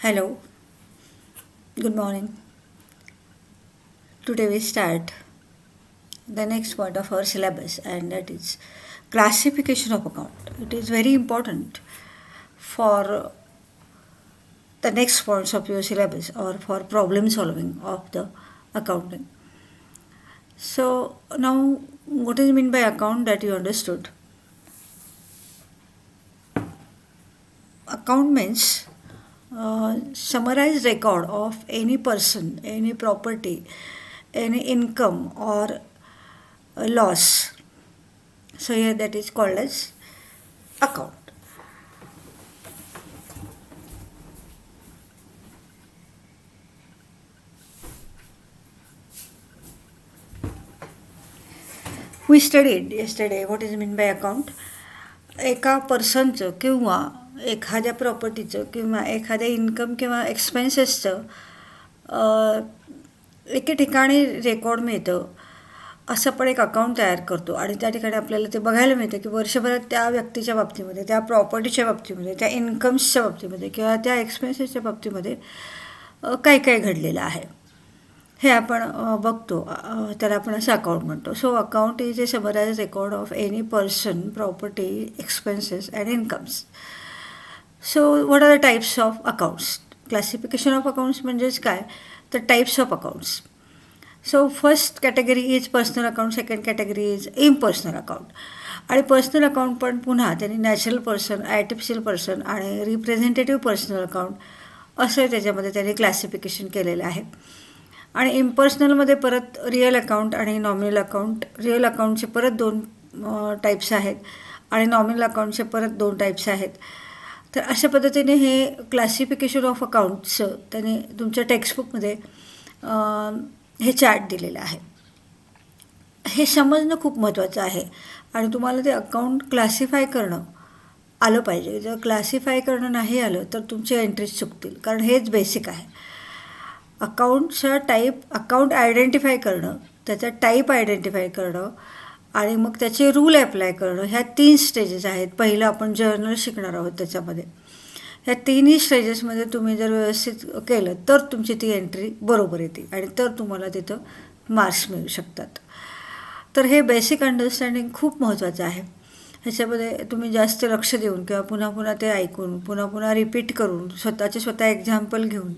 Hello, good morning. Today we start the next part of our syllabus, and that is classification of account. It is very important for the next parts of your syllabus or for problem solving of the accounting. So now, what is mean by account that you understood? Account means summarized record of any person, any property, any income or a loss. So here that is called as account. We studied yesterday what is meant by account. एका पर्सनचं किंवा एखाद्या प्रॉपर्टीचं किंवा एखाद्या income किंवा एक्सपेन्सेसचं एके ठिकाणी record मिळतं असं पण एक अकाउंट तयार करतो आणि त्या ठिकाणी आपल्याला ते बघायला मिळतं की वर्षभरात त्या व्यक्तीच्या बाबतीमध्ये, त्या प्रॉपर्टीच्या बाबतीमध्ये, त्या इन्कम्सच्या बाबतीमध्ये किंवा त्या एक्सपेन्सेसच्या बाबतीमध्ये काय काय घडलेलं आहे हे आपण बघतो. त्याला आपण असं अकाउंट म्हणतो. So account is a summarise record of any person, property, expenses and incomes. So what are the types of accounts? Classification of accounts म्हणजेच काय तर types of accounts. So first category is personal account, second category is impersonal account. आणि personal account पण पुन्हा त्यांनी natural person, artificial person आणि representative personal account असं त्याच्यामध्ये त्यांनी क्लासिफिकेशन केलेलं आहे. आणि इम्पर्सनलमध्ये परत रिअल अकाउंट आणि नॉमिनल अकाउंट. रिअल अकाउंटचे परत दोन टाईप्स आहेत आणि नॉमिनल अकाउंटचे परत दोन टाईप्स आहेत. तर अशा पद्धतीने हे क्लासिफिकेशन ऑफ अकाउंट्सचं त्याने तुमच्या टेक्स्टबुकमध्ये हे चार्ट दिलेलं आहे. हे समजणं खूप महत्त्वाचं आहे आणि तुम्हाला ते अकाउंट क्लासिफाय करणं आलं पाहिजे. जर क्लासिफाय करणं नाही आलं तर तुमचे एंट्रीज चुकतील, कारण हेच बेसिक आहे. अकाउंटचा टाईप, अकाउंट आयडेंटिफाय करणं, त्याचा टाईप आयडेंटिफाय करणं आणि मग त्याचे रूल अप्लाय करणं, ह्या 3 स्टेजेस आहेत. पहिलं आपण जर्नल शिकणार आहोत त्याच्यामध्ये. ह्या तिन्ही स्टेजेसमध्ये तुम्ही जर व्यवस्थित केलं तर तुमची ती एंट्री बरोबर येते आणि तर तुम्हाला तिथं मार्क्स मिळू शकतात. तर हे बेसिक अंडरस्टँडिंग खूप महत्त्वाचं आहे. ह्याच्यामध्ये तुम्ही जास्त लक्ष देऊन किंवा पुन्हा पुन्हा ते ऐकून, पुन्हा पुन्हा रिपीट करून, स्वतः एक्झाम्पल घेऊन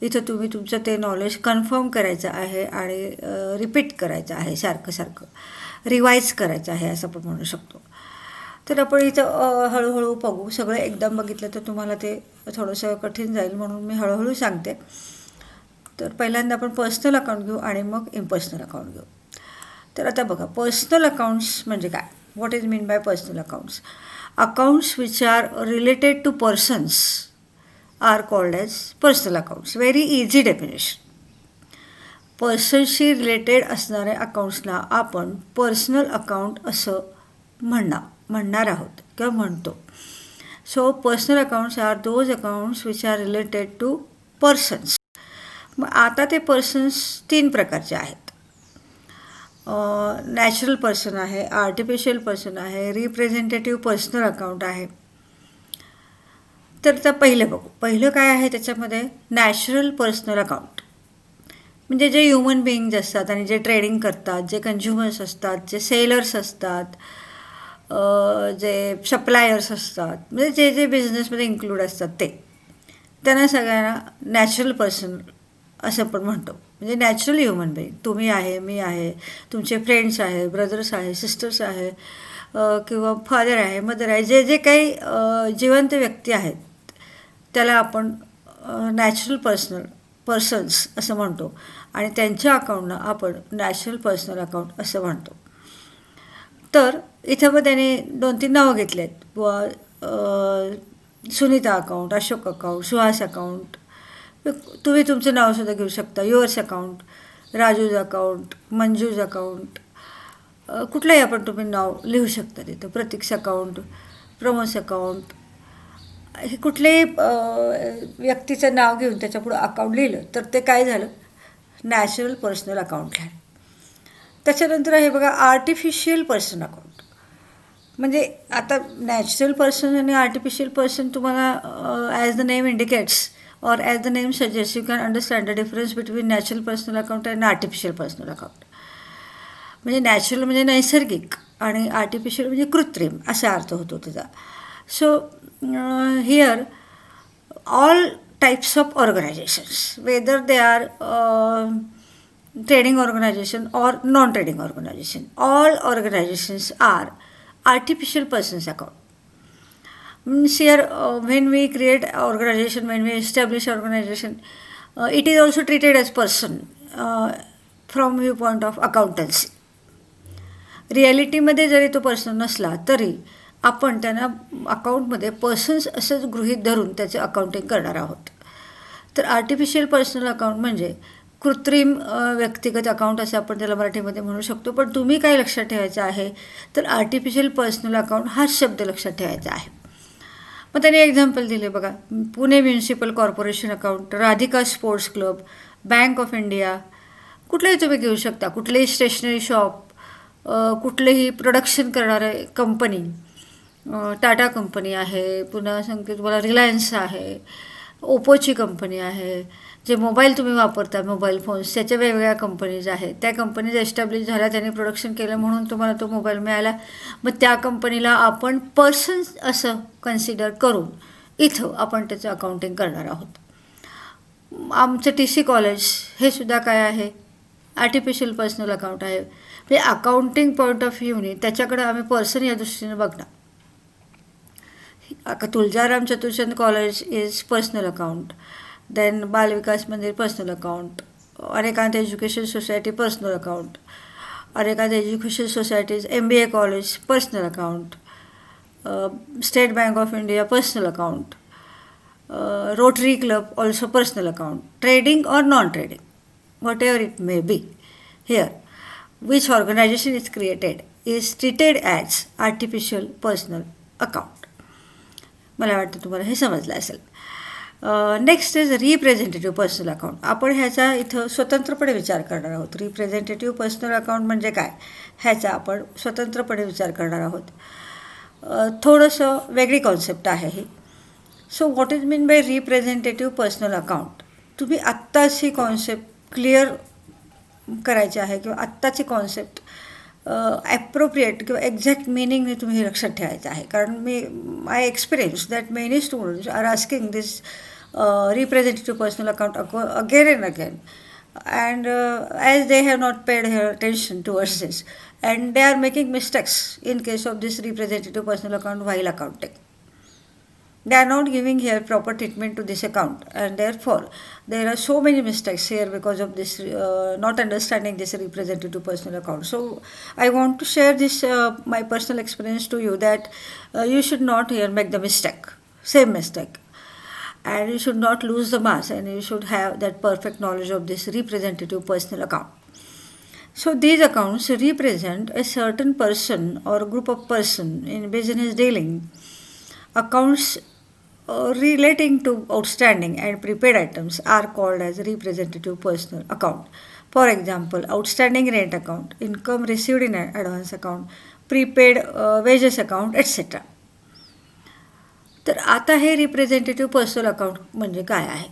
इथं तुम्ही तुमचं ते नॉलेज कन्फर्म करायचं आहे आणि रिपीट करायचं आहे, सारखं रिवाईज करायचं आहे असं आपण म्हणू शकतो. तर आपण इथं हळूहळू बघू. सगळं एकदम बघितलं तर तुम्हाला ते थोडंसं कठीण जाईल, म्हणून मी हळूहळू सांगते. तर पहिल्यांदा आपण पर्सनल अकाउंट घेऊ आणि मग इम्पर्सनल अकाउंट घेऊ. तर आता बघा, पर्सनल अकाउंट्स म्हणजे काय? What is mean by personal accounts? Accounts which are related to persons are called as personal accounts. Very easy definition. पर्सनशी रिलेटेड असणाऱ्या अकाउंट्सला आपण पर्सनल अकाउंट असं म्हणणार आहोत किंवा म्हणतो. So personal accounts are those accounts which are related to persons. मग आता ते पर्सन्स 3 प्रकारचे आहेत. नॅचरल पर्सन आहे, आर्टिफिशियल पर्सन आहे, रिप्रेझेंटेटिव्ह पर्सनल अकाउंट आहे. तर आता पहिलं बघू. पहिलं काय आहे त्याच्यामध्ये? Natural personal account. म्हणजे जे ह्युमन बिईंग्ज असतात आणि जे ट्रेडिंग करतात, जे कन्झ्युमर्स असतात, जे सेलर्स असतात, जे सप्लायर्स असतात, म्हणजे जे जे बिझनेसमध्ये इन्क्लूड असतात त्यांना सगळ्यांना नॅचरल पर्सन असं पण म्हणतो. म्हणजे नॅचरल ह्युमन बिईंग. तुम्ही आहे, मी आहे, तुमचे फ्रेंड्स आहे, ब्रदर्स आहे, सिस्टर्स आहे किंवा फादर आहे, मदर आहे, जे जे काही जिवंत व्यक्ती आहेत त्याला आपण नॅचरल पर्सन्स असं म्हणतो आणि त्यांच्या अकाउंटला आपण नॅचरल पर्सनल अकाउंट असं म्हणतो. तर इथं मग त्याने 2-3 नावं घेतली आहेत. Sunita account, Ashok account, Suhas account. तुम्ही तुमचं नावसुद्धा घेऊ शकता. Yours account, Raju's account, Manju's account, कुठलंही आपण तुम्ही नाव लिहू शकता तिथं. Pratik's account, Pramod's account. हे कुठलेही व्यक्तीचं नाव घेऊन त्याच्यापुढं अकाउंट लिहिलं तर ते काय झालं? नॅचरल पर्सनल अकाउंट आहे. त्याच्यानंतर आहे बघा आर्टिफिशियल पर्सन अकाउंट. म्हणजे आता नॅचरल पर्सन आणि आर्टिफिशियल पर्सन तुम्हाला as the name indicates or as the name suggests, you can understand the difference between natural personal account and artificial personal account. म्हणजे natural म्हणजे नैसर्गिक आणि आर्टिफिशियल म्हणजे कृत्रिम असा अर्थ होतो त्याचा. So here all types of organizations, whether they are trading organization or non-trading organization, all organizations are artificial persons account. Means here when we create organization, when we establish organization, it is also treated as person from viewpoint of accountancy. रिॲलिटीमध्ये जरी तो person नसला तरी आपण त्यांना अकाउंटमध्ये persons असंच गृहीत धरून त्याचं अकाउंटिंग करणार आहोत. तर आर्टिफिशियल पर्सनल अकाउंट म्हणजे कृत्रिम व्यक्तिगत अकाउंट असं आपण त्याला मराठीमध्ये म्हणू शकतो. पण तुम्ही काय लक्षात ठेवायचं आहे तर आर्टिफिशियल पर्सनल अकाउंट हाच शब्द लक्षात ठेवायचा आहे. मग त्याने एक्झाम्पल दिले बघा, Pune municipal corporation account, Radhika sports club, bank of India, कुठलेही तुम्ही घेऊ शकता, कुठलेही स्टेशनरी शॉप, कुठलेही प्रोडक्शन करणारे कंपनी, टाटा कंपनी आहे, पुन्हा सांगते तुम्हाला रिलायन्स आहे, ओप्पोची कंपनी आहे, जे मोबाईल तुम्ही वापरता मोबाईल फोन्स त्याच्या वेगवेगळ्या कंपनीज आहेत, त्या कंपनीज एस्टॅब्लिश झाल्या, त्यांनी प्रोडक्शन केलं म्हणून तुम्हाला तो मोबाईल मिळाला. मग त्या कंपनीला आपण पर्सन्स असं कन्सिडर करून इथं आपण त्याचं अकाउंटिंग करणार आहोत. आमचं TC कॉलेज हे सुद्धा काय आहे आर्टिफिशियल पर्सनल अकाउंट आहे. म्हणजे अकाउंटिंग पॉईंट ऑफ व्ह्यूने त्याच्याकडे आम्ही पर्सन या दृष्टीने बघणार. Tuljaram Chaturchand college is personal account, then Balvikas Mandir personal account, Anekant education society personal account, Anekant education societies, MBA college personal account, state bank of India personal account, rotary club also personal account, trading or non trading, whatever it may be. Here, which organization is created is treated as artificial personal account. मला वाटतं तुम्हाला हे समजलं असेल. Next is representative personal account. आपण ह्याचा इथं स्वतंत्रपणे विचार करणार आहोत. रिप्रेझेंटेटिव्ह पर्सनल अकाउंट म्हणजे काय ह्याचा आपण स्वतंत्रपणे विचार करणार आहोत. थोडंसं वेगळी कॉन्सेप्ट आहे ही. So what is mean by representative personal account, तुम्ही आत्ताच ही कॉन्सेप्ट क्लिअर करायची आहे किंवा आत्ताची कॉन्सेप्ट ॲप्रोप्रिएट किंवा एक्झॅक्ट मिनिंगने तुम्ही लक्षात ठेवायचं आहे. कारण I experience that many students are asking this representative personal account again and again, and as they have not paid her attention towards this, and they are making mistakes in case of this representative personal account while accounting. They are not giving here proper treatment to this account, and therefore there are so many mistakes here because of this not understanding this representative personal account. So I want to share this my personal experience to you that you should not here make the same mistake, and you should not lose the marks, and you should have that perfect knowledge of this representative personal account. So these accounts represent a certain person or group of person in business dealing. Accounts relating to outstanding and prepaid items are called as representative personal account. For example, outstanding rent account, income received in advance account, prepaid wages account, etc. तर आता हे representative personal account म्हणजे काय आहे,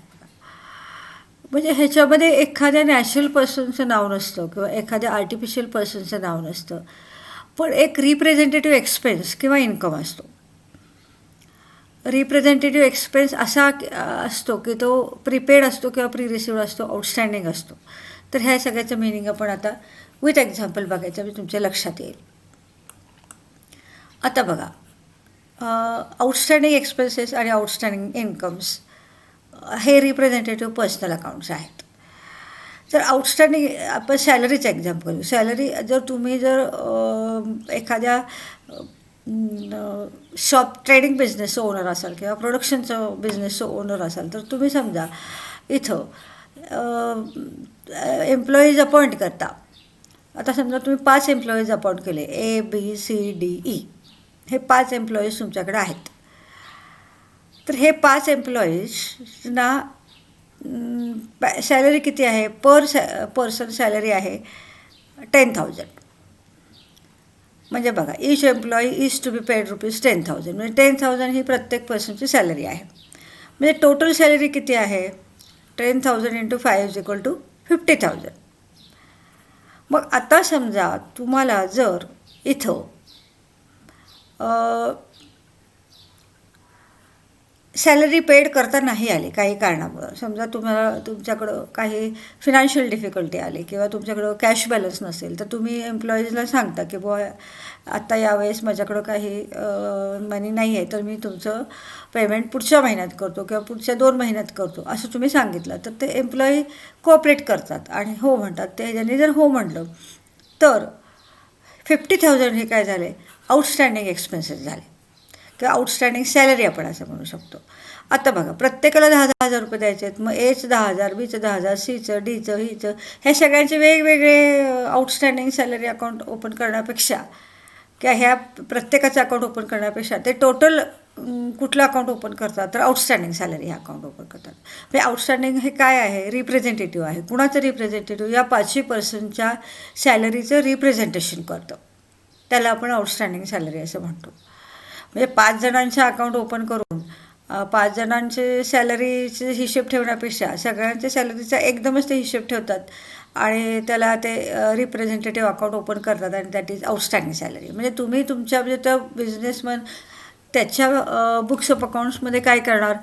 म्हणजे ह्याच्यामध्ये एखाद्या natural पर्सनचं नाव नसतं किंवा एखाद्या आर्टिफिशियल पर्सनचं नाव नसतं, पण एक रिप्रेझेंटेटिव्ह एक्सपेन्स किंवा इन्कम असतो. रिप्रेझेंटेटिव्ह एक्सपेन्स असा असतो की तो प्रीपेड असतो किंवा प्री रिसिव्ड असतो, आउटस्टँडिंग असतो. तर ह्या सगळ्याचं मिनिंग आपण आता विथ एक्झाम्पल बघायचं म्हणजे तुमच्या लक्षात येईल. आता बघा, आउटस्टँडिंग एक्सपेन्सेस आणि आउटस्टँडिंग इन्कम्स हे रिप्रेझेंटेटिव्ह पर्सनल अकाउंट्स आहेत. तर आउटस्टँडिंग आपण सॅलरीचं एक्झाम्पल घेऊ. सॅलरी जर एखाद्या शॉप ट्रेडिंग बिझनेसचं ओनर असाल किंवा प्रोडक्शनचं बिझनेसचं ओनर असाल, तर तुम्ही समजा इथं एम्प्लॉईज अपॉइंट करता. आता समजा तुम्ही 5 एम्प्लॉईज अपॉइंट केले, ABCDE हे 5 एम्प्लॉईज तुमच्याकडे आहेत. तर हे 5 एम्प्लॉईजना सॅलरी किती आहे, पर्सन सॅलरी आहे 10,000. म्हणजे बघा, each employee is to be paid ₹10,000, म्हणजे 10,000 ही प्रत्येक पर्सनची सॅलरी आहे. म्हणजे टोटल सॅलरी किती आहे? 10,000 इंटू 5 इज इक्वल टू 50,000. मग आता समजा तुम्हाला जर इथं सॅलरी पेड करता नाही आली काही कारणामुळं, समजा तुमच्याकडं काही फिनान्शियल डिफिकल्टी आली किंवा तुमच्याकडं कॅश बॅलन्स नसेल, तर तुम्ही एम्प्लॉईजला सांगता की बुवा आत्ता यावेळेस माझ्याकडं काही मनी नाही आहे, तर मी तुमचं पेमेंट पुढच्या महिन्यात करतो किंवा पुढच्या 2 महिन्यात करतो असं तुम्ही सांगितलं, तर ते एम्प्लॉई कोऑपरेट करतात आणि हो म्हणतात. ते ज्यांनी जर हो म्हटलं तर 50,000 हे काय झाले? आउटस्टँडिंग एक्सपेन्सेस झाले किंवा आउटस्टँडिंग सॅलरी आपण असं म्हणू शकतो. आता बघा, प्रत्येकाला 10,000 रुपये द्यायचे आहेत. मग एचं 10,000, बीचं 10,000, सीचं, डीचं, हीचं, ह्या सगळ्यांचे वेगवेगळे आउटस्टँडिंग सॅलरी अकाउंट ओपन करण्यापेक्षा किंवा ह्या प्रत्येकाचं अकाउंट ओपन करण्यापेक्षा ते टोटल कुठलं अकाउंट ओपन करतात? तर आउटस्टँडिंग सॅलरी हे अकाउंट ओपन करतात. म्हणजे आउटस्टँडिंग हे काय आहे? रिप्रेझेंटेटिव्ह आहे. कुणाचं रिप्रेझेंटेटिव्ह? या 5ही पर्सनच्या सॅलरीचं रिप्रेझेंटेशन करतं. त्याला आपण आउटस्टँडिंग सॅलरी असं म्हणतो. म्हणजे 5 जणांचे अकाउंट ओपन करून 5 जणांचे सॅलरीचे हिशेब ठेवण्यापेक्षा सगळ्यांच्या सॅलरीचा एकदमच ते हिशेब ठेवतात आणि त्याला ते रिप्रेझेंटेटिव्ह अकाउंट ओपन करतात आणि दॅट इज आउटस्टँडिंग सॅलरी. म्हणजे तुम्ही तुमच्या म्हणजे त्या बिझनेसमॅन त्याच्या बुक्स ऑफ अकाउंट्समध्ये काय करणार?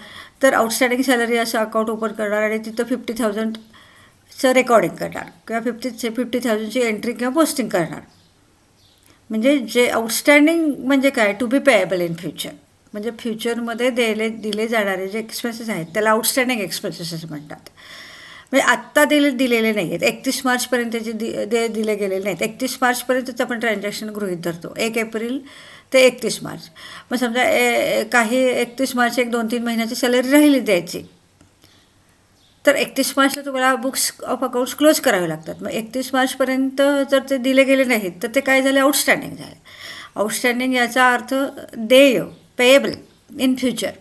तर आउटस्टँडिंग सॅलरी असं अकाउंट ओपन करणार आणि तिथं 50,000चं रेकॉर्डिंग करणार किंवा 50,000ची एंट्री किंवा पोस्टिंग करणार. म्हणजे जे आउटस्टँडिंग म्हणजे काय? To be payable in future. म्हणजे फ्युचरमध्ये दिले जाणारे जे एक्सपेन्सेस आहेत त्याला आउटस्टँडिंग एक्सपेन्सेस असं म्हणतात. म्हणजे आत्ता दिलेले नाही आहेत, 31 मार्चपर्यंत दिले गेलेले नाहीत. 31 मार्चपर्यंतच आपण ट्रान्झॅक्शन गृहीत धरतो, 1 एप्रिल ते 31 मार्च. मग समजा काही 31 मार्च 1-2-3 महिन्याची सॅलरी राहिली द्यायची, तर 31 मार्चला तुम्हाला बुक्स ऑफ अकाउंट्स क्लोज करावे लागतात. मग 31 मार्चपर्यंत जर ते दिले गेले नाहीत तर ते काय झाले? आउटस्टँडिंग झाले. आउटस्टँडिंग याचा अर्थ देय, पेएबल इन फ्युचर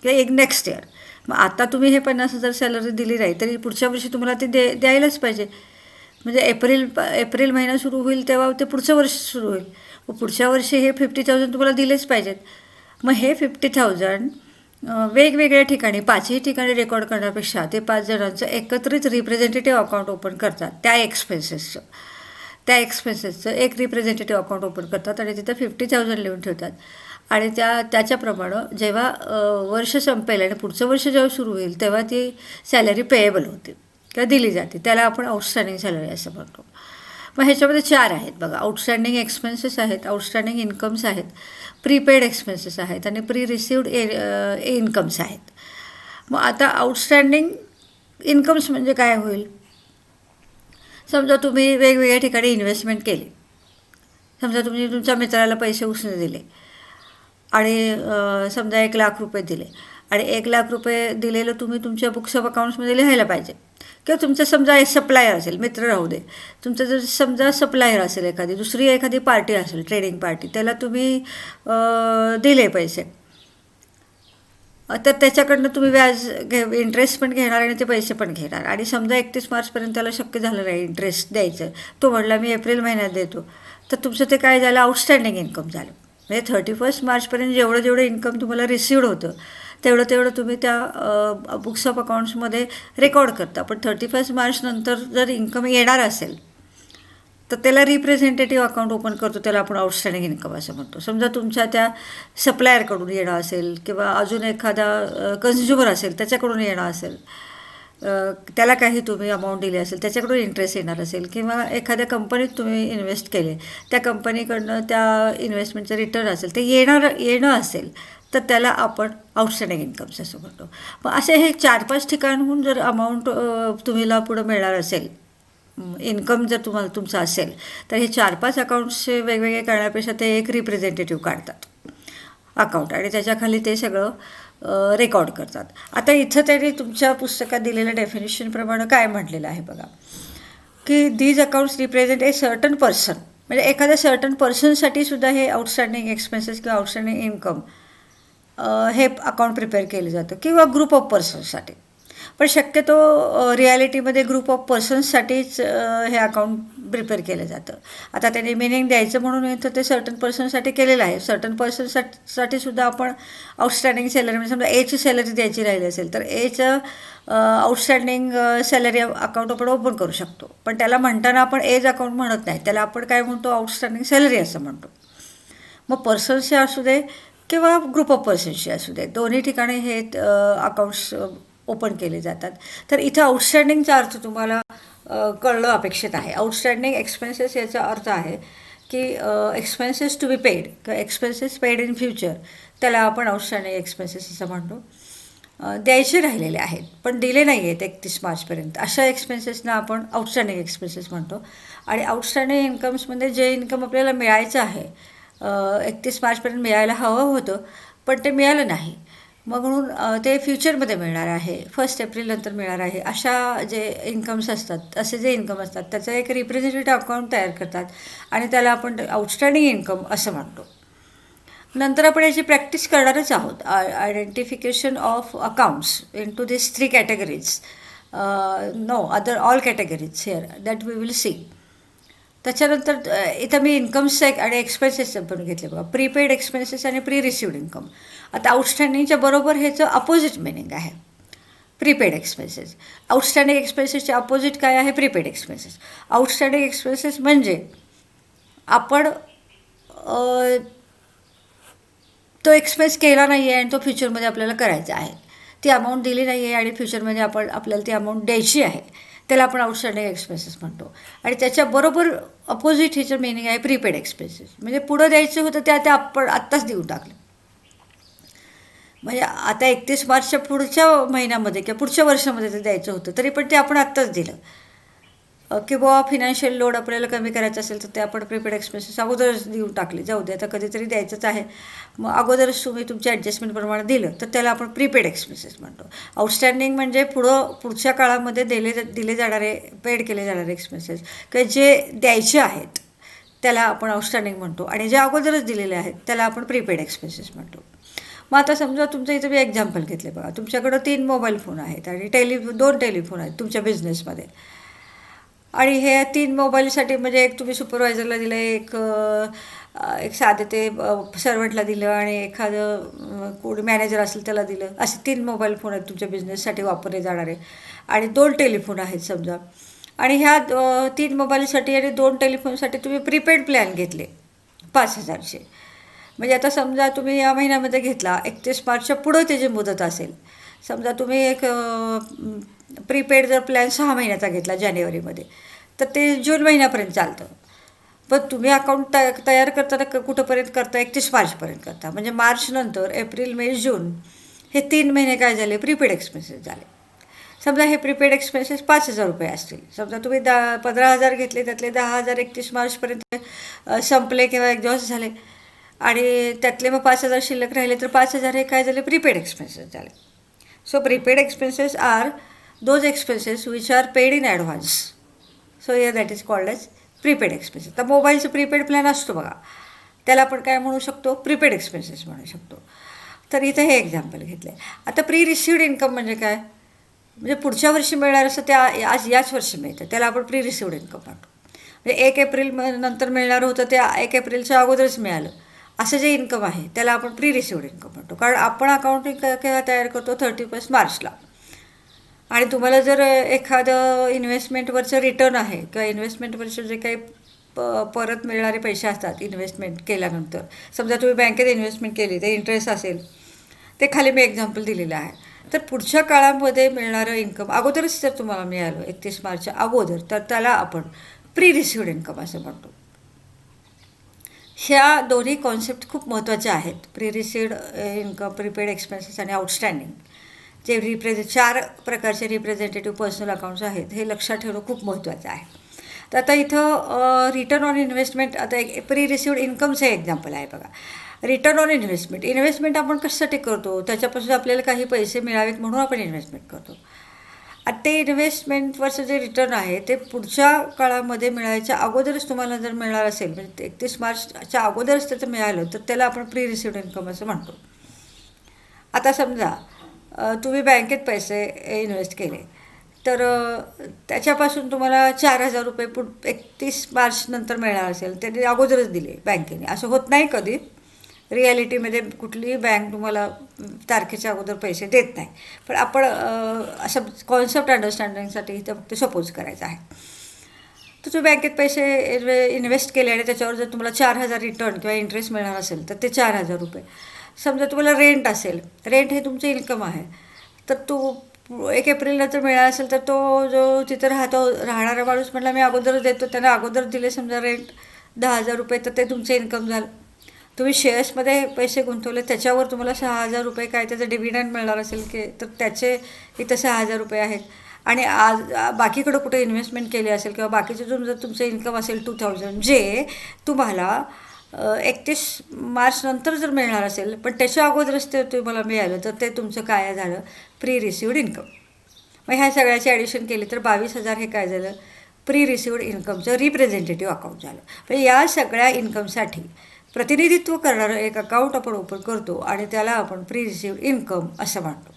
किंवा नेक्स्ट इयर. मग आता तुम्ही हे 50,000 सॅलरी दिली नाही तरी पुढच्या वर्षी तुम्हाला ते द्यायलाच पाहिजे. म्हणजे एप्रिल महिना सुरू होईल तेव्हा ते पुढचं वर्ष सुरू होईल. मग पुढच्या वर्षी हे 50,000 तुम्हाला दिलेच पाहिजेत. मग हे 50,000 वेगवेगळ्या ठिकाणी 5ही ठिकाणी रेकॉर्ड करण्यापेक्षा ते 5 जणांचं एकत्रित रिप्रेझेंटेटिव्ह अकाउंट ओपन करतात. त्या एक्सपेन्सेसचं एक रिप्रेझेंटेटिव्ह अकाउंट ओपन करतात आणि तिथं 50,000 लिहून ठेवतात आणि त्याच्याप्रमाणे जेव्हा वर्ष संपेल आणि पुढचं वर्ष जेव्हा सुरू होईल तेव्हा ती सॅलरी पेएबल होते किंवा दिली जाते. त्याला आपण आउटस्टँडिंग सॅलरी असं म्हणतो. मग ह्याच्यामध्ये 4 आहेत बघा. आउटस्टँडिंग एक्सपेन्सेस आहेत, आउटस्टँडिंग इन्कम्स आहेत, प्रीपेड एक्सपेन्सेस आहेत आणि प्री रिसिव्ड इन्कम्स आहेत. मग आता आउटस्टँडिंग इन्कम्स म्हणजे काय होईल? समजा तुम्ही वेगवेगळ्या ठिकाणी इन्व्हेस्टमेंट केली. समजा तुम्ही तुमच्या मित्राला पैसे उसने दिले आणि समजा 1,00,000 रुपये दिले आणि 1,00,000 रुपये दिलेलं तुम्ही तुमच्या बुक्स ऑफ अकाउंट्समध्ये लिहायला पाहिजे. किंवा तुमचं समजा सप्लायर असेल, मित्र राहू दे, तुमचं जर समजा सप्लायर असेल, एखादी पार्टी असेल, ट्रेडिंग पार्टी, त्याला तुम्ही दिले पैसे, तर त्याच्याकडनं तुम्ही इंटरेस्ट पण घेणार आणि ते पैसे पण घेणार आणि समजा 31 मार्चपर्यंत त्याला शक्य झालं नाही इंटरेस्ट द्यायचं, तो म्हटला मी एप्रिल महिन्यात देतो, तर तुमचं ते काय झालं? आउटस्टँडिंग इन्कम झालं. म्हणजे 31 मार्चपर्यंत जेवढं इन्कम तुम्हाला रिसिव्ड होतं तेवढं तुम्ही त्या बुक्स ऑफ अकाउंट्समध्ये रेकॉर्ड करता. पण 31 मार्चनंतर जर इन्कम येणार असेल तर त्याला रिप्रेझेंटेटिव्ह अकाउंट ओपन करतो, त्याला आपण आउटस्टँडिंग इन्कम असं म्हणतो. समजा तुमच्या त्या सप्लायरकडून येणं असेल किंवा अजून एखादा कन्झ्युमर असेल त्याच्याकडून येणं असेल, त्याला काही तुम्ही अमाऊंट दिली असेल त्याच्याकडून इंटरेस्ट येणार असेल किंवा एखाद्या कंपनीत तुम्ही इन्व्हेस्ट केले त्या कंपनीकडनं त्या इन्व्हेस्टमेंटचं रिटर्न असेल ते येणं असेल तर त्याला आपण आउटस्टँडिंग इन्कम्स असं म्हणतो. मग असे हे 4-5 ठिकाणहून जर अमाऊंट तुम्हाला पुढं मिळणार असेल, इन्कम जर तुमचं असेल, तर हे 4-5 अकाउंट्सचे वेगवेगळे करण्यापेक्षा ते एक रिप्रेझेंटेटिव्ह काढतात अकाउंट आणि त्याच्याखाली ते सगळं रेकॉर्ड करतात. आता इथं त्यांनी तुमच्या पुस्तकात दिलेल्या डेफिनेशनप्रमाणे काय म्हटलेलं आहे बघा, की these accounts represent a certain person. म्हणजे एखाद्या सर्टन पर्सनसाठी सुद्धा हे आउटस्टँडिंग एक्सपेन्सेस किंवा आउटस्टँडिंग इन्कम हे अकाउंट प्रिपेअर केलं जातं किंवा ग्रुप ऑफ पर्सन्ससाठी. पण शक्यतो रिॲलिटीमध्ये ग्रुप ऑफ पर्सन्ससाठीच हे अकाउंट प्रिपेअर केलं जातं. आता त्याने मिनिंग द्यायचं म्हणून येतं ते सर्टन पर्सनसाठी केलेलं आहे. सर्टन पर्सनसाठी सुद्धा आपण आउटस्टँडिंग सॅलरी म्हणजे समजा एची सॅलरी द्यायची राहिली असेल तर एचं आउटस्टँडिंग सॅलरी अकाउंट आपण ओपन करू शकतो. पण त्याला म्हणताना आपण एज अकाउंट म्हणत नाही, त्याला आपण काय म्हणतो आउटस्टँडिंग सॅलरी असं म्हणतो. मग पर्सन्सचे असू दे किंवा ग्रुप ऑफ पर्सन्सचे असू दे, दोन्ही ठिकाणी हे अकाउंट्स ओपन केले जातात. तर इथं आउटस्टँडिंगचा अर्थ तुम्हाला कळणं अपेक्षित आहे. आउटस्टँडिंग एक्सपेन्सेस याचा अर्थ आहे की एक्सपेन्सेस टू बी पेड किंवा एक्सपेन्सेस पेड इन फ्युचर, त्याला आपण आउटस्टँडिंग एक्सपेन्सेस असं म्हणतो. द्यायचे राहिलेले आहेत पण दिले नाही आहेत 31 मार्चपर्यंत, अशा एक्सपेन्सेसना आपण आउटस्टँडिंग एक्सपेन्सेस म्हणतो. आणि आउटस्टँडिंग इन्कम्समध्ये जे इन्कम आपल्याला मिळायचं आहे 31 मार्चपर्यंत मिळायला हवं होतं पण ते मिळालं नाही, मग म्हणून ते फ्युचरमध्ये मिळणार आहे, 1 एप्रिलनंतर मिळणार आहे, अशा जे इन्कम्स असतात, असे जे इन्कम असतात त्याचं एक रिप्रेझेंटेटिव्ह अकाउंट तयार करतात आणि त्याला आपण आउटस्टँडिंग इन्कम असं म्हणतो. नंतर आपण याची प्रॅक्टिस करणारच आहोत. Identification of accounts into this 3 categories, no other all categories here that we will see. त्याच्यानंतर इथं मी इन्कम्स आणि एक्सपेन्सेस पण घेतले बघा, प्रीपेड एक्सपेन्सेस आणि प्री रिसिव्ड इन्कम. आता आउटस्टँडिंगच्या बरोबर ह्याचं अपोजिट मिनिंग आहे प्रीपेड एक्सपेन्सेस. आउटस्टँडिंग एक्सपेन्सेसचे अपोजिट काय आहे? Prepaid expenses. आउटस्टँडिंग एक्सपेन्सेस म्हणजे आपण तो एक्सपेन्स केला नाही आहे आणि तो फ्युचरमध्ये आपल्याला करायचा आहे, ती अमाऊंट दिली नाही आहे आणि फ्युचरमध्ये आपल्याला ती अमाऊंट द्यायची आहे, त्याला आपण आउटस्टँडिंग एक्सपेन्सेस म्हणतो. आणि त्याच्याबरोबर अपोजिट ह्याचं मिनिंग आहे प्रीपेड एक्सपेन्सेस, म्हणजे पुढं द्यायचं होतं त्या आपण आत्ताच देऊन टाकलं. म्हणजे आता 31 मार्चच्या पुढच्या महिन्यामध्ये किंवा पुढच्या वर्षामध्ये ते द्यायचं होतं तरी पण ते आपण आत्ताच दिलं. किंवा फिनान्शियल लोड आपल्याला कमी करायचं असेल तर ते आपण प्रीपेड एक्सपेन्सेस अगोदरच देऊन टाकले, जाऊ दे आता कधीतरी द्यायचंच आहे, मग अगोदरच तुम्ही तुमच्या ॲडजस्टमेंटप्रमाणे दिलं तर त्याला आपण प्रीपेड एक्सपेन्सेस म्हणतो. आउटस्टँडिंग म्हणजे पुढच्या काळामध्ये दिले जाणारे पेड केले जाणारे एक्सपेन्सेस किंवा जे द्यायचे आहेत त्याला आपण आउटस्टँडिंग म्हणतो आणि जे अगोदरच दिलेले आहेत त्याला आपण प्रीपेड एक्सपेन्सेस म्हणतो. मग आता समजा तुमचं इथं मी एक्झाम्पल घेतले बघा, तुमच्याकडं 3 मोबाईल फोन आहेत आणि 2 टेलिफोन आहेत तुमच्या बिझनेसमध्ये. आणि हे 3 मोबाईलसाठी म्हणजे एक तुम्ही सुपरवायझरला दिलं, एक साधं ते सर्वंटला दिलं आणि एखादं कोणी मॅनेजर असेल त्याला दिलं, असे 3 मोबाईल फोन आहेत तुमच्या बिझनेससाठी वापरले जाणारे आणि 2 टेलिफोन आहेत समजा. आणि ह्या 3 मोबाईलसाठी आणि 2 टेलिफोनसाठी तुम्ही प्रीपेड प्लॅन घेतले 5,000चे. म्हणजे आता समजा तुम्ही या महिन्यामध्ये घेतला, 31 मार्चच्या पुढं त्याची मुदत असेल, समजा तुम्ही एक प्रीपेड जर प्लॅन 6 महिन्याचा घेतला जानेवारीमध्ये तर ते जून महिन्यापर्यंत चालतं. पण तुम्ही अकाउंट तयार करताना कुठंपर्यंत करता? 31 मार्चपर्यंत करता. म्हणजे मार्च नंतर एप्रिल मे जून हे 3 महिने काय झाले? प्रीपेड एक्सपेन्सेस झाले. समजा हे प्रीपेड एक्सपेन्सेस 5,000 रुपये असतील, समजा तुम्ही 15,000 घेतले, त्यातले 10,000 31 मार्चपर्यंत संपले किंवा 1 दिवस झाले आणि त्यातले मग 5,000 शिल्लक राहिले तर 5,000 हे काय झाले? प्रीपेड एक्सपेन्सेस झाले. So prepaid expenses are those expenses which are paid in advance. So here that is called as prepaid expenses. तर मोबाईलचं प्रीपेड प्लॅन असतो बघा, त्याला आपण काय म्हणू शकतो? प्रीपेड एक्सपेन्सेस म्हणू शकतो. तर इथं हे एक्झाम्पल घेतलं आहे. आता प्री रिसिव्ड इन्कम म्हणजे काय? म्हणजे पुढच्या वर्षी मिळणार असं त्या याच वर्षी मिळतं, त्याला आपण प्री रिसिव्ड इन्कम म्हणतो. म्हणजे 1 एप्रिल नंतर मिळणार होतं त्या 1 एप्रिलच्या अगोदरच मिळालं, असं जे इन्कम आहे त्याला आपण प्री रिसिव्ड इन्कम म्हणतो. कारण आपण अकाउंटिंग केव्हा तयार करतो? 31 मार्चला. आणि तुम्हाला जर एखादं इन्व्हेस्टमेंटवरचं रिटर्न आहे किंवा इन्व्हेस्टमेंटवरचे जे काही परत मिळणारे पैसे असतात इन्व्हेस्टमेंट केल्यानंतर, समजा तुम्ही बँकेत इन्व्हेस्टमेंट केली ते इंटरेस्ट असेल, ते खाली मी एक्झाम्पल दिलेलं आहे. तर पुढच्या काळामध्ये मिळणारं इन्कम अगोदरच जर तुम्हाला मिळालं 31 मार्चच्या अगोदर तर त्याला आपण प्री रिसिव्ड इन्कम असं म्हणतो. ह्या दोन्ही कॉन्सेप्ट खूप महत्त्वाच्या आहेत, pre received income, prepaid expenses आणि आउटस्टँडिंग. जे 4 प्रकारचे रिप्रेझेंटेटिव्ह पर्सनल अकाउंट्स आहेत हे लक्षात ठेवणं खूप महत्त्वाचं आहे. तर आता इथं रिटर्न ऑन इन्व्हेस्टमेंट, आता एक प्री रिसिव्ड इन्कमचं एक्झाम्पल आहे बघा. रिटर्न ऑन इन्व्हेस्टमेंट आपण कशासाठी करतो? त्याच्यापासून आपल्याला काही पैसे मिळावेत म्हणून आपण इन्व्हेस्टमेंट करतो. आता ते इन्व्हेस्टमेंटवरचं जे रिटर्न आहे ते पुढच्या काळामध्ये मिळायच्या अगोदरच तुम्हाला जर मिळणार असेल, म्हणजे 31 मार्चच्या अगोदरच त्याचं मिळालं तर त्याला आपण प्री रिसिव्ड इन्कम असं म्हणतो. आता समजा तुम्ही बँकेत पैसे इन्व्हेस्ट केले तर त्याच्यापासून तुम्हाला 4,000 रुपये 31 मार्च नंतर मिळणार असेल, त्यांनी अगोदरच दिले बँकेने. असं होत नाही कधी रिॲलिटीमध्ये, कुठलीही बँक तुम्हाला तारखेच्या अगोदर पैसे देत नाही. पण आपण असं कॉन्सेप्ट अंडरस्टँडिंगसाठी इथं फक्त सपोज करायचं आहे. तर तुम्ही बँकेत पैसे इन्व्हेस्ट केले आणि त्याच्यावर जर तुम्हाला 4,000 रिटर्न किंवा इंटरेस्ट मिळणार असेल तर ते 4,000 रुपये. समजा तुम्हाला रेंट असेल, रेंट हे तुमचं इन्कम आहे, तर तो 1 एप्रिलला जर मिळाला असेल तर तो जो तिथं राहणारा माणूस म्हटला मी अगोदरच देतो, त्यांना अगोदर दिले समजा रेंट 10,000 रुपये, तर ते तुमचं इन्कम झालं. तुम्ही शेअर्समध्ये पैसे गुंतवले, त्याच्यावर तुम्हाला 6,000 रुपये काय त्याचं डिव्हिडंड मिळणार असेल की, तर त्याचे इथं 6,000 रुपये आहेत. आणि आज बाकीकडं कुठे इन्व्हेस्टमेंट केली असेल किंवा बाकीचं जर तुमचं इन्कम असेल 2,000, जे तुम्हाला 31 मार्च नंतर जर मिळणार असेल, पण त्याच्या अगोदरच ते तुम्हाला मिळालं, तर ते तुमचं काय झालं, प्री रिसिव्ड इन्कम. मग ह्या सगळ्याची ॲडिशन केली तर 22,000 हे काय झालं, प्री रिसिव्ड इन्कमचं रिप्रेझेंटेटिव्ह अकाउंट झालं. म्हणजे या सगळ्या इन्कमसाठी प्रतिनिधित्व करणारं एक अकाउंट आपण ओपन करतो आणि त्याला आपण प्री रिसिव्ड इन्कम असं म्हणतो.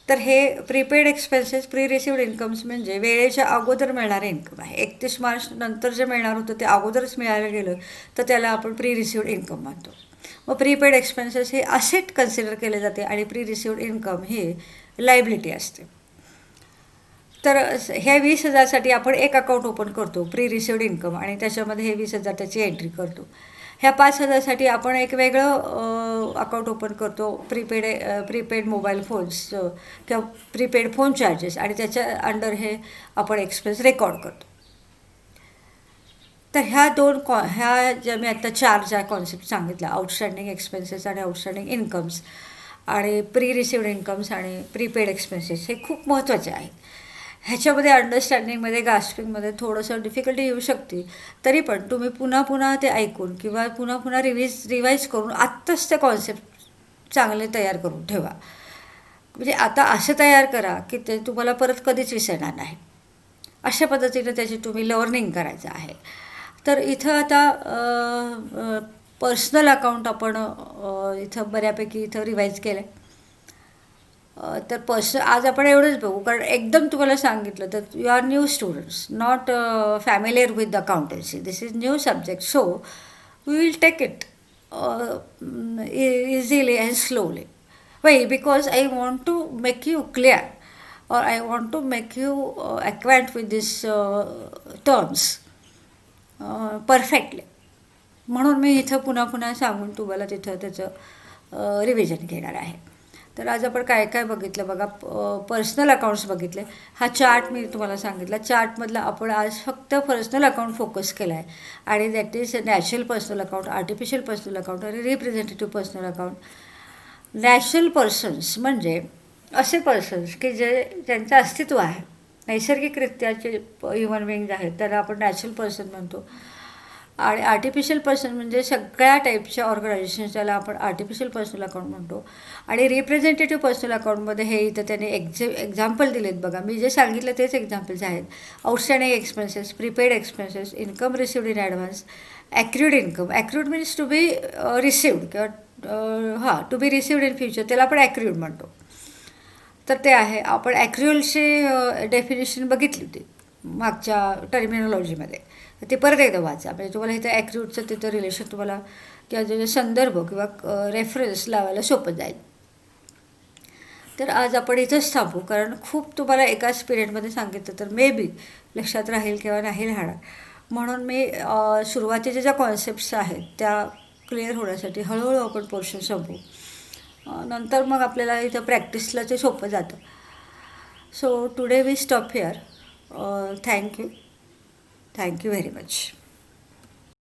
तर हे prepaid expenses, pre received incomes म्हणजे वेळेच्या अगोदर मिळणारे इन्कम आहे. 31 मार्च नंतर जे मिळणार होतं ते अगोदरच मिळायला गेलं तर त्याला आपण प्री रिसिव्ड इन्कम म्हणतो. मग प्रीपेड एक्सपेन्सेस हे असेट कन्सिडर केले जाते आणि प्री रिसिव्ड इन्कम हे लायबिलिटी असते. तर ह्या 20,000साठी आपण एक अकाउंट ओपन करतो प्री रिसिव्ड इन्कम, आणि त्याच्यामध्ये हे 20,000 त्याची एंट्री करतो. ह्या 5,000साठी आपण एक वेगळं अकाउंट ओपन करतो, प्रीपेड मोबाईल फोन्स किंवा प्रीपेड फोन चार्जेस, आणि त्याच्या अंडर हे आपण एक्सपेन्स रेकॉर्ड करतो. तर ह्या ज्या मी आता 4 ज्या कॉन्सेप्ट सांगितल्या, आउटस्टँडिंग एक्सपेन्सेस आणि आउटस्टँडिंग इन्कम्स आणि प्री रिसिव्ड इन्कम्स आणि प्रीपेड एक्सपेन्सेस, हे खूप महत्त्वाचे आहेत. ह्याच्यामध्ये अंडरस्टँडिंगमध्ये, ग्रास्पिंगमध्ये थोडंसं डिफिकल्टी येऊ शकते, तरी पण तुम्ही पुन्हा पुन्हा ते ऐकून किंवा पुन्हा पुन्हा रिवाईज करून आत्ताच ते कॉन्सेप्ट चांगले तयार करून ठेवा. म्हणजे आता असं तयार करा की ते तुम्हाला परत कधीच विसरणार नाही. अशा पद्धतीने त्याची तुम्ही लर्निंग करायचं आहे. तर इथं आता पर्सनल अकाउंट आपण इथं बऱ्यापैकी इथं रिवाईज केलं आहे. तर आज आपण एवढंच बघू, कारण एकदम तुम्हाला सांगितलं तर you are new students, not familiar with the accountancy. This is new subject, so we will take it easily and slowly. Why? Because I want to make you clear, or I want to make you acquaint with these terms perfectly. म्हणून मी इथं पुन्हा पुन्हा सांगून तुम्हाला तिथं त्याचं revision घेणार आहे. तर आज आपण काय काय बघितलं बघा. पर्सनल अकाउंट्स बघितले. हा चार्ट मी तुम्हाला सांगितला. चार्टमधला आपण आज फक्त पर्सनल अकाउंट फोकस केला आहे, आणि that is natural personal account, artificial personal account आणि representative personal account. Natural persons म्हणजे असे पर्सन्स की ज्यांचं अस्तित्व आहे, नैसर्गिकरित्याचे ह्युमन बिईंग्ज आहेत, त्याला आपण नॅचरल पर्सन म्हणतो. आणि आर्टिफिशियल पर्सन म्हणजे सगळ्या टाईपच्या ऑर्गनायझेशन, त्याला आपण आर्टिफिशियल पर्सनल अकाउंट म्हणतो. आणि रिप्रेझेंटेटिव्ह पर्सनल अकाउंटमध्ये हे इथं त्याने एक्झाम्पल दिलेत बघा. मी जे सांगितलं तेच एक्झाम्पल्स आहेत. Outstanding expenses, prepaid expenses, income received in advance, accrued income. Accrued means to be received किंवा to be received in future, त्याला आपण ॲक्र्यूड म्हणतो. तर ते आहे. आपण ॲक्र्युअलची डेफिनेशन बघितली होती मागच्या टर्मिनॉलॉजीमध्ये, ते परत एकदा वाचा. म्हणजे तुम्हाला इथं ॲक्र्यूटचं तिथं रिलेशन तुम्हाला किंवा जे संदर्भ किंवा रेफरन्स लावायला सोपं जाईल. तर आज आपण इथंच थांबू, कारण खूप तुम्हाला एकाच पिरियडमध्ये सांगितलं तर मे बी लक्षात राहील किंवा नाही राहणार. म्हणून मी सुरुवातीच्या ज्या कॉन्सेप्ट्स आहेत त्या क्लिअर होण्यासाठी हळूहळू आपण पोर्शन संपू. नंतर मग आपल्याला इथं प्रॅक्टिसला ते सोपं जातं. So today we stop here. Thank you very much.